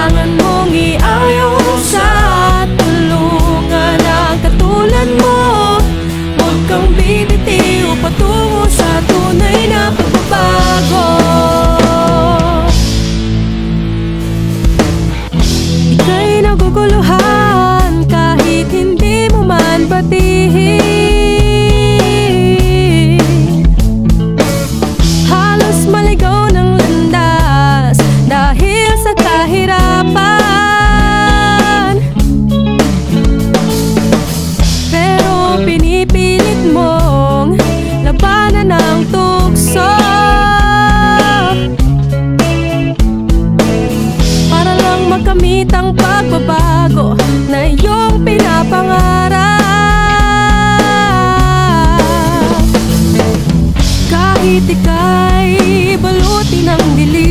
kailangan mong iayos at tulungan ang katulad mo. Huwag kang bibitiw patungo sa tunay na pagbabago. Ika'y naguguluhan kahit hindi mo man batiin. Halos maligaw ng landas dahil sa kahirapan. Pero pinipilit mong labanan ang tukso para lang makamit ang pagbabago na iyong pinapangarap. Kahit ika'y baluti ng dilim,